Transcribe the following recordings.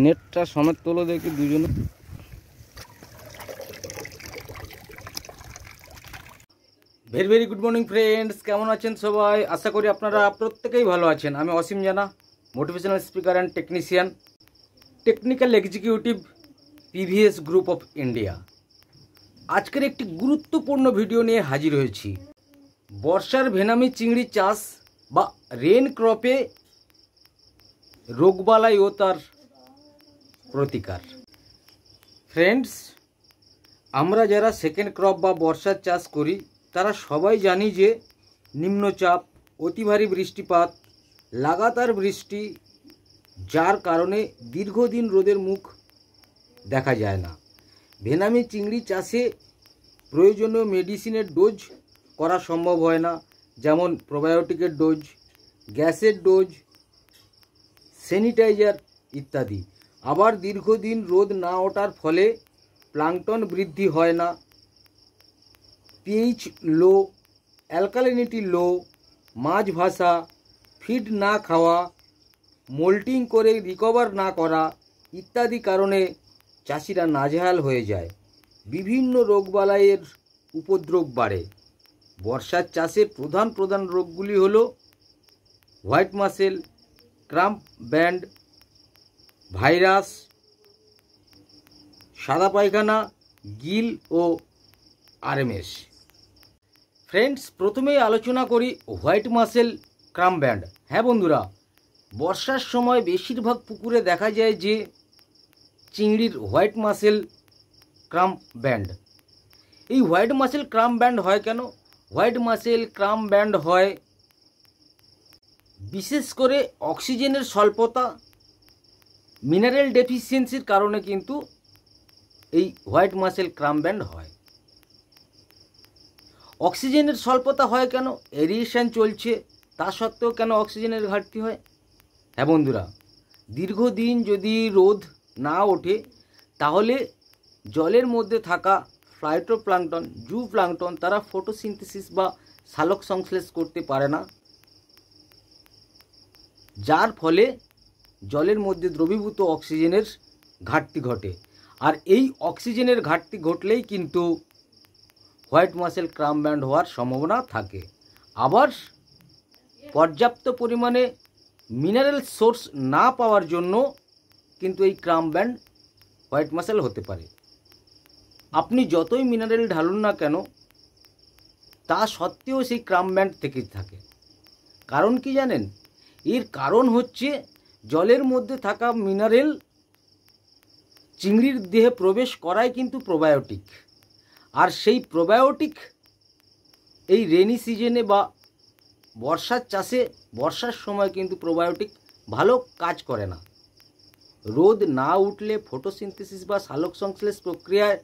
নেটটা সমেত তোলো দেখি দুজনে। Very very good morning friends, কেমন আছেন সবাই? আশা করি আপনারা প্রত্যেকেই ভালো আছেন। আমি অসীম জানা, motivational speaker and technician, technical executive, PVS group of India. আজকের একটি গুরুত্বপূর্ণ ভিডিও নিয়ে হাজির হয়েছি। বর্ষার ভেনামি চিংড়ি চাষ বা রেন ক্রপে রোগবালাই ও তার প্রতিকার। ফ্রেন্ডস, আমরা যারা সেকেন্ড ক্রপ বা বর্ষার চাষ করি তারা সবাই জানি যে নিম্নচাপ, অতি ভারী বৃষ্টিপাত, লাগাতার বৃষ্টি, যার কারণে দীর্ঘদিন রোদের মুখ দেখা যায় না। ভেনামি চিংড়ি চাষে প্রয়োজনীয় মেডিসিনের ডোজ করা সম্ভব হয় না, যেমন প্রোবায়োটিকের ডোজ, গ্যাসের ডোজ, স্যানিটাইজার ইত্যাদি। আবার দীর্ঘদিন রোদ না ওঠার ফলে প্লাঙ্কটন বৃদ্ধি হয় না, পিএইচ লো, অ্যালকালিনিটি লো, মাছ ভাসা, ফিড না খাওয়া, মোল্টিং করে রিকভার না করা ইত্যাদি কারণে চাষিরা নাজেহাল হয়ে যায়। বিভিন্ন রোগবালাইয়ের উপদ্রব বাড়ে। বর্ষার চাষে প্রধান রোগগুলি হল white muscle, cramp band, virus, সাদা পায়খানা, গিল ও আরএমএস। ফ্রেন্ডস, প্রথমেই আলোচনা করি হোয়াইট মাসেল ক্রাম্প ব্যান্ড। হ্যাঁ বন্ধুরা, বর্ষার সময় বেশিরভাগ পুকুরে দেখা যায় যে চিংড়ির হোয়াইট মাসেল ক্রাম্প ব্যান্ড। এই হোয়াইট মাসেল ক্রাম্প ব্যান্ড হয় কেন? হোয়াইট মাসেল ক্রাম্প ব্যান্ড হয় বিশেষ করে অক্সিজেনের স্বল্পতা, মিনারেল ডেফিসিয়েন্সির কারণে কিন্তু এই হোয়াইট মাসেল ক্রাম্প ব্যান্ড হয়। অক্সিজেনের স্বল্পতা হয় কেন? এরিয়েশন চলছে, তা সত্ত্বেও কেন অক্সিজেনের ঘাটতি হয়? হ্যাঁ বন্ধুরা, দীর্ঘদিন যদি রোদ না ওঠে তাহলে জলের মধ্যে থাকা ফাইটোপ্লাঙ্কটন, জুপ্লাঙ্কটন, তারা ফটোসিনথেসিস বা সালোক সংশ্লেষ করতে পারে না, যার ফলে জলের মধ্যে দ্রবীভূত অক্সিজেনের ঘাটতি ঘটে। আর এই অক্সিজেনের ঘাটতি ঘটলেই কিন্তু হোয়াইট মাসেল ক্রাম্প ব্যান্ড হওয়ার সম্ভাবনা থাকে। আবার পর্যাপ্ত পরিমাণে মিনারেল সোর্স না পাওয়ার জন্য কিন্তু এই ক্রাম্প ব্যান্ড হোয়াইট মাসেল হতে পারে। আপনি যতই মিনারেল ঢালুন না কেন, তা সত্ত্বেও সেই ক্রাম্প ব্যান্ড থেকে থাকে। কারণ কি জানেন? এর কারণ হচ্ছে জলের মধ্যে থাকা মিনারেল চিংড়ির দেহে প্রবেশ করায় কিন্তু প্রোবায়োটিক। আর সেই প্রোবায়োটিক এই রেনি সিজনে বা বর্ষার চাষে, বর্ষার সময় কিন্তু প্রোবায়োটিক ভালো কাজ করে না। রোদ না উঠলে, ফটোসিনথেসিস বা সালোক সংশ্লেষ প্রক্রিয়ার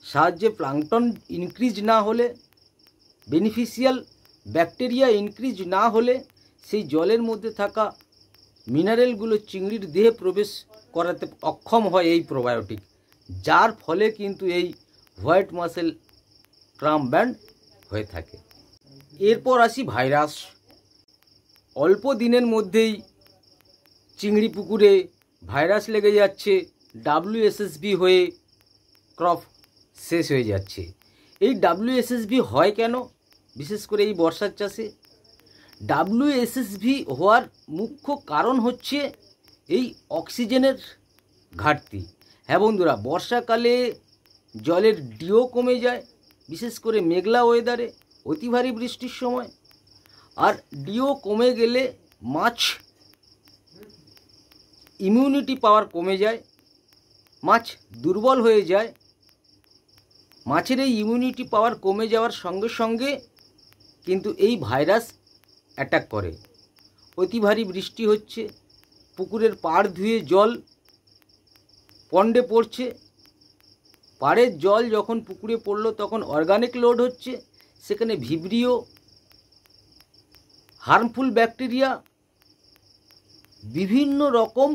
সাহায্যে প্লাঙ্কটন ইনক্রিজ না হলে, বেনিফিশিয়াল ব্যাকটেরিয়া ইনক্রিজ না হলে সেই জলের মধ্যে থাকা মিনারেলগুলো চিংড়ির দেহে প্রবেশ করাতে অক্ষম হয় এই প্রোবায়োটিক, যার ফলে কিন্তু এই হোয়াইট মাসেল ক্রাম্প ব্যান্ড হয়ে থাকে। এরপর আসি ভাইরাস। অল্প দিনের মধ্যেই চিংড়ি পুকুরে ভাইরাস লেগে যাচ্ছে, WSSB হয়ে ক্রপ শেষ হয়ে যাচ্ছে। এই WSSB হয় কেন? বিশেষ করে এই বর্ষার চাষে WSSB হওয়ার মুখ্য কারণ হচ্ছে এই অক্সিজেনের ঘাটতি। হ্যাঁ বন্ধুরা, বর্ষাকালে জলের ডিও কমে যায়, বিশেষ করে মেঘলা ওয়েদারে, অতি ভারী বৃষ্টির সময়। আর ডিও কমে গেলে মাছ ইমিউনিটি পাওয়ার কমে যায়, মাছ দুর্বল হয়ে যায়। মাছের এই ইমিউনিটি পাওয়ার কমে যাওয়ার সঙ্গে সঙ্গে কিন্তু এই ভাইরাস অ্যাটাক করে। অতি ভারী বৃষ্টি হচ্ছে, পুকুরের পাড় ধুয়ে জল পন্ডে পড়ছে, পাড়ের জল যখন পুকুরে পড়লো তখন অর্গানিক লোড হচ্ছে, সেখানে ভিব্রিও, হার্মফুল ব্যাকটেরিয়া, বিভিন্ন রকম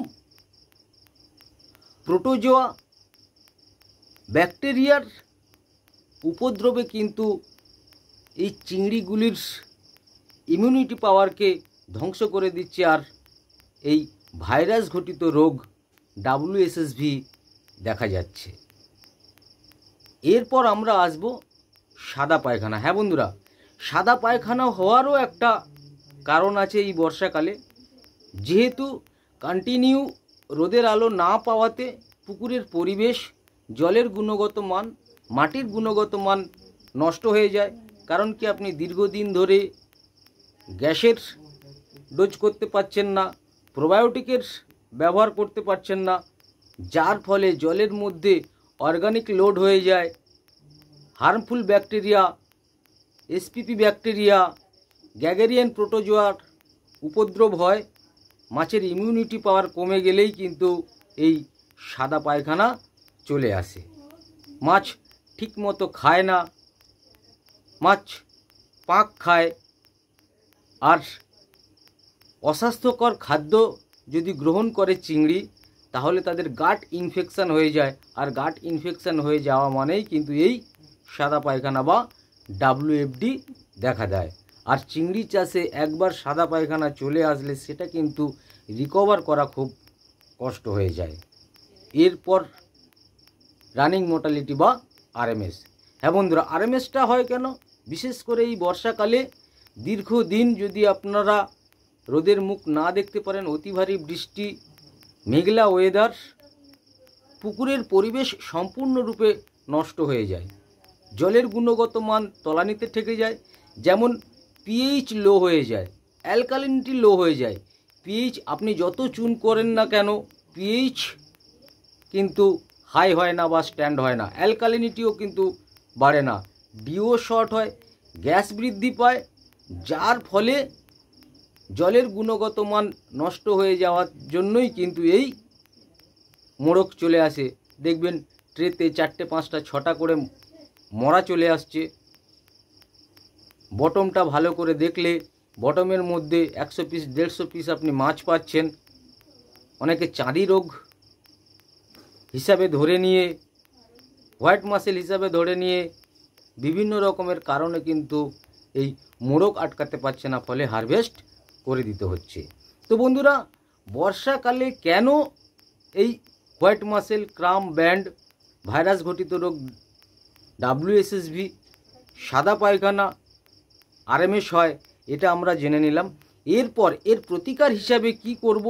প্রোটোজোয়া, ব্যাকটেরিয়ার উপদ্রবে কিন্তু এই চিংড়িগুলির ইমিউনিটি পাওয়ারকে ধ্বংস করে দিচ্ছে। আর এই ভাইরাস ঘটিত রোগ WSSV দেখা যাচ্ছে। এরপর আমরা আসব সাদা পায়খানা। হ্যাঁ বন্ধুরা, সাদা পায়খানা হওয়ারও একটা কারণ আছে এই বর্ষাকালে। যেহেতু কন্টিনিউ রোদের আলো না পাওয়াতে পুকুরের পরিবেশ, জলের গুণগত মান, মাটির গুণগত মান নষ্ট হয়ে যায়। কারণ কি, আপনি দীর্ঘদিন ধরে গ্যাসের ডোজ করতে পারছেন না, প্রোবায়োটিকের ব্যবহার করতে পারছেন না, যার ফলে জলের মধ্যে অর্গানিক লোড হয়ে যায়। হার্মফুল ব্যাকটেরিয়া, SPP ব্যাকটেরিয়া, গ্যাগেরিয়ান প্রোটোজোয়ার উপদ্রব হয়। মাছের ইমিউনিটি পাওয়ার কমে গেলেই কিন্তু এই সাদা পায়খানা চলে আসে। মাছ ঠিকমতো খায় না, মাছ পাক খায়, আর অস্বাস্থ্যকর খাদ্য যদি গ্রহণ করে চিংড়ি, তাহলে তাদের গাট ইনফেকশান হয়ে যায়। আর গাট ইনফেকশান হয়ে যাওয়া মানেই কিন্তু এই সাদা পায়খানা বা WFD দেখা দেয়। আর চিংড়ি চাষে একবার সাদা পায়খানা চলে আসলে সেটা কিন্তু রিকভার করা খুব কষ্ট হয়ে যায়। এরপর রানিং মোর্টালিটি বা RMS। হ্যাঁ বন্ধুরা, RMSটা হয় কেন? বিশেষ করে এই বর্ষাকালে দীর্ঘদিন যদি আপনারা রোদের মুখ না দেখতে পারেন, অতি ভারী বৃষ্টি, মেঘলা ওয়েদার, পুকুরের পরিবেশ সম্পূর্ণরূপে নষ্ট হয়ে যায়। জলের গুণগত মান তলানিতে ঠেকে যায়। যেমন pH লো হয়ে যায়, অ্যালকালিনিটি লো হয়ে যায়। pH আপনি যত চুন করেন না কেন, pH কিন্তু হাই হয় না বা স্ট্যান্ড হয় না। অ্যালকালিনিটিও কিন্তু বাড়ে না, DO শর্ট হয়, গ্যাস বৃদ্ধি পায়, যার ফলে জলের গুণগত মান নষ্ট হয়ে যাওয়ার জন্যই কিন্তু এই মোড়ক চলে আসে। দেখবেন ট্রেতে 4টে 5টা 6টা করে মরা চলে আসছে। বটমটা ভালো করে দেখলে বটমের মধ্যে 100 পিস 150 পিস আপনি মাছ পাচ্ছেন। অনেকে চাঁদি রোগ হিসাবে ধরে নিয়ে, হোয়াইট মাসেল হিসাবে ধরে নিয়ে বিভিন্ন রকমের কারণে কিন্তু এই মোড়ক আটকাতে পারছে না, ফলে হারভেস্ট করে দিতে হচ্ছে। তো বন্ধুরা, বর্ষাকালে কেন এই হোয়াইট মাসেল, ক্রাম ব্যান্ড, ভাইরাস ঘটিত রোগ WSSV, সাদা পায়খানা, RMS হয়, এটা আমরা জেনে নিলাম। এরপর এর প্রতিকার হিসাবে কি করব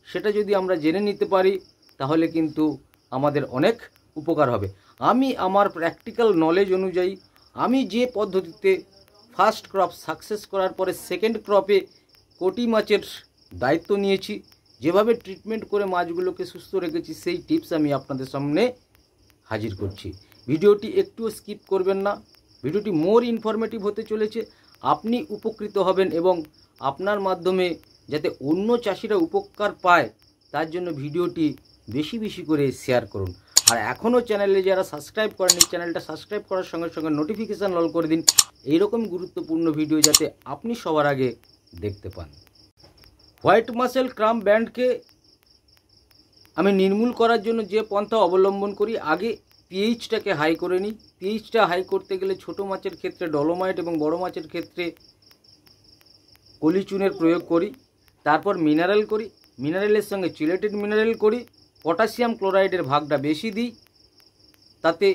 সেটা যদি আমরা জেনে নিতে পারি, তাহলে কিন্তু আমাদের অনেক উপকার হবে। আমি আমার প্র্যাকটিক্যাল নলেজ অনুযায়ী আমি যে পদ্ধতিতে ফার্স্ট ক্রপ সাকসেস করার পরে সেকেন্ড ক্রপে কোটি মাছের দায়িত্ব নিয়েছি, যেভাবে ট্রিটমেন্ট করে মাছগুলোকে সুস্থ রেখেছি, সেই টিপস আমি আপনাদের সামনে হাজির করছি। ভিডিওটি একটুও স্কিপ করবেন না, ভিডিওটি মোর ইনফরমেটিভ হতে চলেছে। আপনি উপকৃত হবেন এবং আপনার মাধ্যমে যাতে অন্য চাষিরা উপকার পায়, তার জন্য ভিডিওটি বেশি বেশি করে শেয়ার করুন। আর এখনও চ্যানেলে যারা সাবস্ক্রাইব করেনি, চ্যানেলটা সাবস্ক্রাইব করার সঙ্গে সঙ্গে নোটিফিকেশান অল করে দিন, এইরকম গুরুত্বপূর্ণ ভিডিও যাতে আপনি সবার আগে দেখতে পান। হোয়াইট মাসেল, ক্রাম ব্যান্ডকে আমি নির্মূল করার জন্য যে পন্থা অবলম্বন করি, আগে pHটাকে হাই করে নিই। pHটা হাই করতে গেলে ছোট মাছের ক্ষেত্রে ডলোমাইট এবং বড় মাছের ক্ষেত্রে কলিচুনের প্রয়োগ করি। তারপর মিনারেল করি, মিনারেলের সঙ্গে চিলেটেড মিনারেল করি, পটাশিয়াম ক্লোরাইডের ভাগটা বেশি দিই, তাতে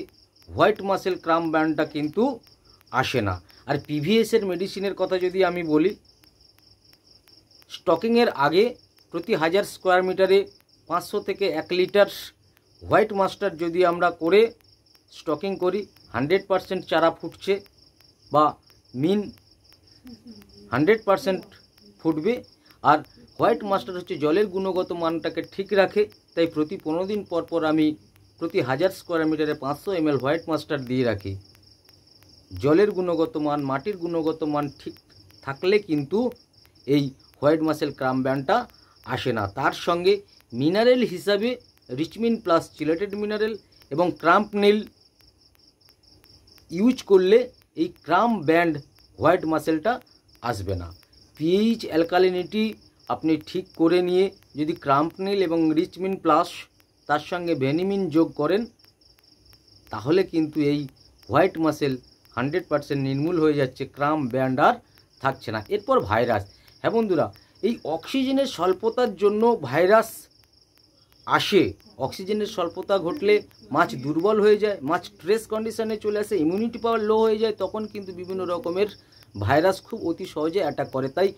হোয়াইট মাসেল, ক্রাম ব্যান্ডটা কিন্তু আসে না। আর PVS-এর মেডিসিনের কথা যদি আমি বলি, স্টকিংয়ের আগে প্রতি 1000 স্কোয়ার মিটারে 500 থেকে 1 লিটার হোয়াইট মাস্টার যদি আমরা করে স্টকিং করি, 100% চারা ফুটছে বা মিন 100% ফুটবে। আর হোয়াইট মাস্টার হচ্ছে জলের গুণগত মানটাকে ঠিক রাখে, তাই প্রতি 15 দিন পর পর আমি প্রতি 1000 স্কোয়ার মিটারে 500 ml হোয়াইট মাস্টার দিয়ে রাখি। জলের গুণগত মান, মাটির গুণগত মান ঠিক থাকলে কিন্তু এই হোয়াইট মাসেল, ক্রাম ব্যান্ডটা আসে না। তার সঙ্গে মিনারেল হিসাবে রিচমিন প্লাস চিলেটেড মিনারেল এবং ক্রাম্প নীল ইউজ করলে এই ক্রাম ব্যান্ড, হোয়াইট মাসেলটা আসবে না। pH অ্যালকালিনিটি আপনি ঠিক করে নিয়ে যদি ক্রাম্প নীল এবং রিচমিন প্লাস তার সঙ্গে ভেনিমিন যোগ করেন, তাহলে কিন্তু এই হোয়াইট মাসেল 100% নির্মূল হয়ে যাচ্ছে, ক্রাম ব্যান্ড আর থাকছে না। এরপর ভাইরাস। হ্যাঁ বন্ধুরা, এই অক্সিজেনের স্বল্পতার জন্য ভাইরাস আসে, অক্সিজেনের স্বল্পতা ঘটলে মাছ দুর্বল হয়ে যায়, মাছ স্ট্রেস কন্ডিশনে চলে আসে, ইমিউনিটি পাওয়ার লো হয়ে যায়, তখন কিন্তু বিভিন্ন রকমের ভাইরাস খুব অতি সহজে অ্যাটাক করে। তাই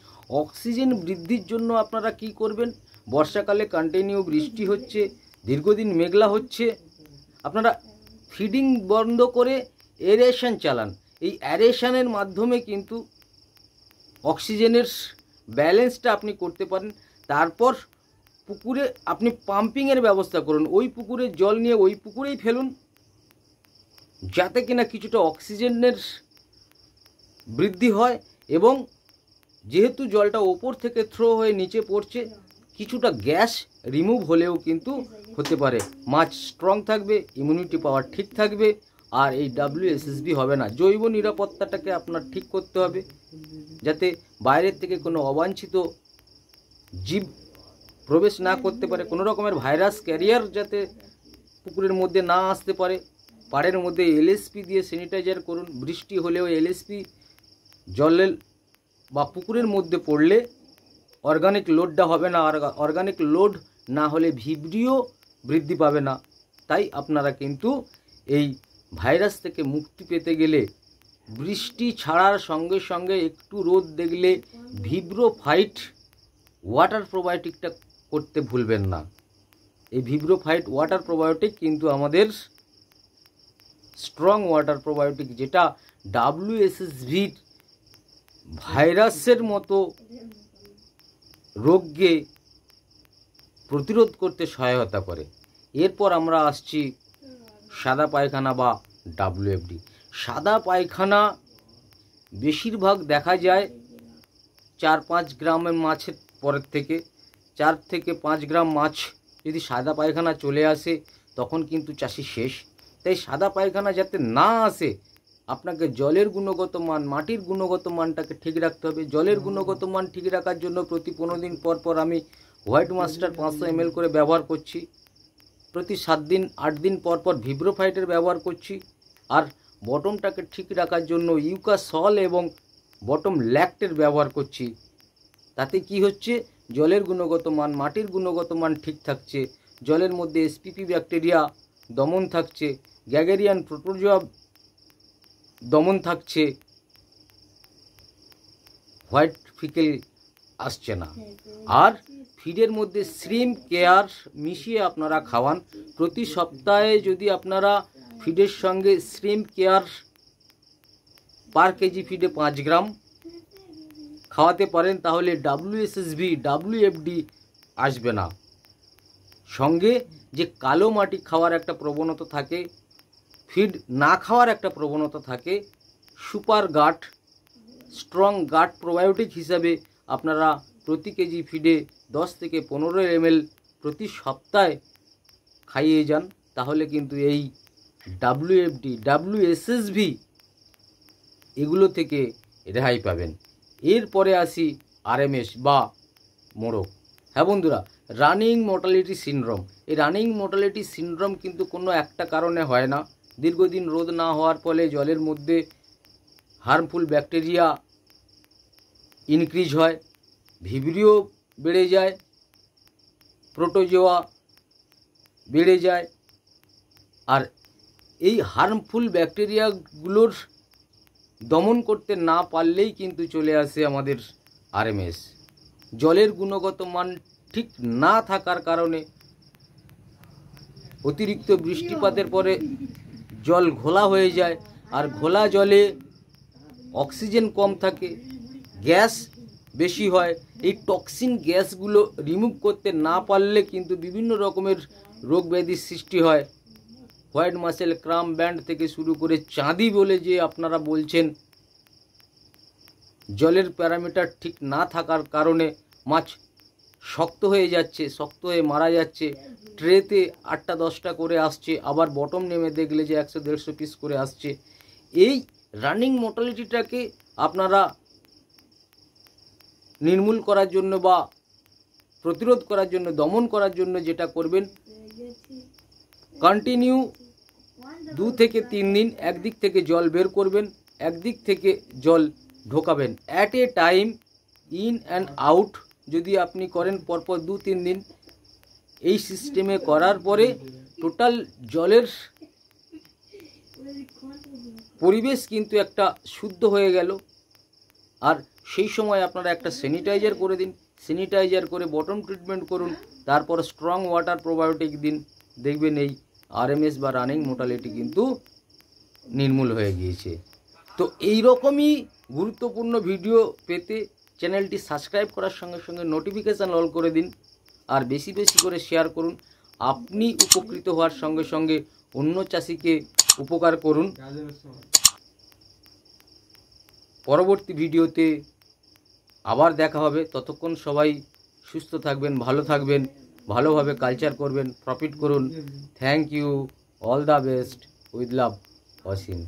অক্সিজেন বৃদ্ধির জন্য আপনারা কি করবেন, বর্ষাকালে কন্টিনিউ বৃষ্টি হচ্ছে, দীর্ঘদিন মেঘলা হচ্ছে, আপনারা ফিডিং বন্ধ করে এরেশন চালান। এই অ্যারেশনের মাধ্যমে কিন্তু অক্সিজেনের ব্যালেন্সটা আপনি করতে পারেন। তারপর পুকুরে আপনি পাম্পিংয়ের ব্যবস্থা করুন, ওই পুকুরের জল নিয়ে ওই পুকুরেই ফেলুন, যাতে কিনা কিছুটা অক্সিজেনের বৃদ্ধি হয়। এবং যেহেতু জলটা ওপর থেকে থ্রো হয়ে নিচে পড়ছে, কিছুটা গ্যাস রিমুভ হলেও কিন্তু হতে পারে, মাছ স্ট্রং থাকবে, ইমিউনিটি পাওয়ার ঠিক থাকবে, আর এই WSSB হবে না। জৈব নিরাপত্তাটাকে আপনার ঠিক করতে হবে, যাতে বাইরের থেকে কোনো অবাঞ্ছিত জীব প্রবেশ না করতে পারে, কোনো রকমের ভাইরাস ক্যারিয়ার যাতে পুকুরের মধ্যে না আসতে পারে। পাড়ের মধ্যে LSP দিয়ে স্যানিটাইজার করুন। বৃষ্টি হলেও LSP জলের বা পুকুরের মধ্যে পড়লে অর্গানিক লোডটা হবে না, আর অর্গানিক লোড না হলে ভিব্রিও বৃদ্ধি পাবে না। তাই আপনারা কিন্তু এই ভাইরাস থেকে মুক্তি পেতে গেলে বৃষ্টি ছাড়ার সঙ্গে সঙ্গে একটু রোদ দেখলে ভিব্রো ফাইট ওয়াটার প্রোবায়োটিকটা করতে ভুলবেন না। এই ভিব্রো ফাইট ওয়াটার প্রোবায়োটিক কিন্তু আমাদের স্ট্রং ওয়াটার প্রোবায়োটিক, যেটা WSSV ভাইরাসের মতো রোগকে প্রতিরোধ করতে সহায়তা করে। এরপর আমরা আসছি সাদা পায়খানা বা WFD। সাদা পায়খানা বেশিরভাগ দেখা যায় 4-5 গ্রামের মাছের পরের থেকে। 4 থেকে 5 গ্রাম মাছ যদি সাদা পায়খানা চলে আসে, তখন কিন্তু চাষি শেষ। তাই সাদা পায়খানা যাতে না আসে, আপনাকে জলের গুণগত মান, মাটির গুণগত মানটাকে ঠিক রাখতে হবে। জলের গুণগত মান ঠিক রাখার জন্য প্রতি 15 দিন পর পর আমি হোয়াইট মাস্টার 500 ml করে ব্যবহার করছি। প্রতি 7 দিন 8 দিন পর পর ভিব্রোফাইটের ব্যবহার করছি। আর বটমটাকে ঠিক রাখার জন্য ইউকা সল এবং বটম ল্যাক্টের ব্যবহার করছি। তাতে কি হচ্ছে, জলের গুণগত মান, মাটির গুণগত মান ঠিক থাকছে, জলের মধ্যে SPP ব্যাকটেরিয়া দমন থাকছে, গ্যাগেরিয়ান প্রোটোজোয়া দমন থাকছে, হোয়াইট ফিকেল আসছে না। আর ফিডের মধ্যে শ্রিম্প কেয়ার মিশিয়ে আপনারা খাওয়ান। প্রতি সপ্তাহে যদি আপনারা ফিডের সঙ্গে শ্রিম্প কেয়ার পার কেজি ফিডে 5 গ্রাম খাওয়াতে পারেন, তাহলে WSSV WFD আসবে না। সঙ্গে যে কালো মাটি খাওয়ার একটা প্রবণতা থাকে, ফিড না খাওয়ার একটা প্রবণতা থাকে, সুপার গাট স্ট্রং গাট প্রোবায়োটিক হিসাবে আপনারা প্রতি কেজি ফিডে 10 থেকে 15 ml প্রতি সপ্তাহে খাইয়ে যান, তাহলে কিন্তু এই WFD WSSV এগুলো থেকে রেহাই পাবেন। এরপরে আসি RMS বা মোড়ক। হ্যাঁ বন্ধুরা, রানিং মর্টালিটি সিনড্রোম। এই রানিং মর্টালিটি সিনড্রোম কিন্তু কোনো একটা কারণে হয় না। দীর্ঘদিন রোদ না হওয়ার ফলে জলের মধ্যে হার্মফুল ব্যাকটেরিয়া ইনক্রিজ হয়, ভিব্রিও বেড়ে যায়, প্রোটোজোয়া বেড়ে যায়। আর এই হার্মফুল ব্যাকটেরিয়াগুলোর দমন করতে না পারলেই কিন্তু চলে আসে আমাদের RMS। জলের গুণগত মান ঠিক না থাকার কারণে অতিরিক্ত বৃষ্টিপাতের পরে জল ঘোলা হয়ে যায়, আর ঘোলা জলে অক্সিজেন কম থাকে, গ্যাস বেশি হয়। এই টক্সিন গ্যাসগুলো রিমুভ করতে না পারলে কিন্তু বিভিন্ন রকমের রোগ ব্যাধির সৃষ্টি হয়। হোয়াইট মাসেল, ক্রাম ব্যান্ড থেকে শুরু করে চাঁদি বলে যে আপনারা বলছেন, জলের প্যারামিটার ঠিক না থাকার কারণে মাছ শক্ত হয়ে যাচ্ছে, শক্ত হয়ে মারা যাচ্ছে। ট্রেতে 8টা-10টা করে আসছে, আবার বটম নেমে দেখলে যে 100-150 পিস করে আসছে। এই রানিং মর্টালিটিটাকে আপনারা নির্মূল করার জন্য বা প্রতিরোধ করার জন্য, দমন করার জন্য যেটা করবেন, কন্টিনিউ 2 থেকে 3 দিন একদিক থেকে জল বের করবেন, একদিক থেকে জল ঢোকাবেন। At a time in and out যদি আপনি করেন পরপর 2-3 দিন, এই সিস্টেমে করার পরে টোটাল জলের পরিবেশ কিন্তু একটা শুদ্ধ হয়ে গেল। আর সেই সময় আপনারা একটা স্যানিটাইজার করে দিন, স্যানিটাইজার করে বটম ট্রিটমেন্ট করুন, তারপর স্ট্রং ওয়াটার প্রোবায়োটিক দিন, দেখবেন এই আরএমএস বা রানিং মোর্টালিটি কিন্তু নির্মূল হয়ে গিয়েছে। তো এই রকমই গুরুত্বপূর্ণ ভিডিও পেতে চ্যানেলটি সাবস্ক্রাইব করার সঙ্গে সঙ্গে নোটিফিকেশান অল করে দিন, আর বেশি বেশি করে শেয়ার করুন। আপনি উপকৃত হওয়ার সঙ্গে সঙ্গে অন্য চাষিকে উপকার করুন। পরবর্তী ভিডিওতে আবার দেখা হবে। ততক্ষণ সবাই সুস্থ থাকবেন, ভালো থাকবেন, ভালোভাবে কালচার করবেন, প্রফিট করুন। Thank you, all the best, with love, Asim.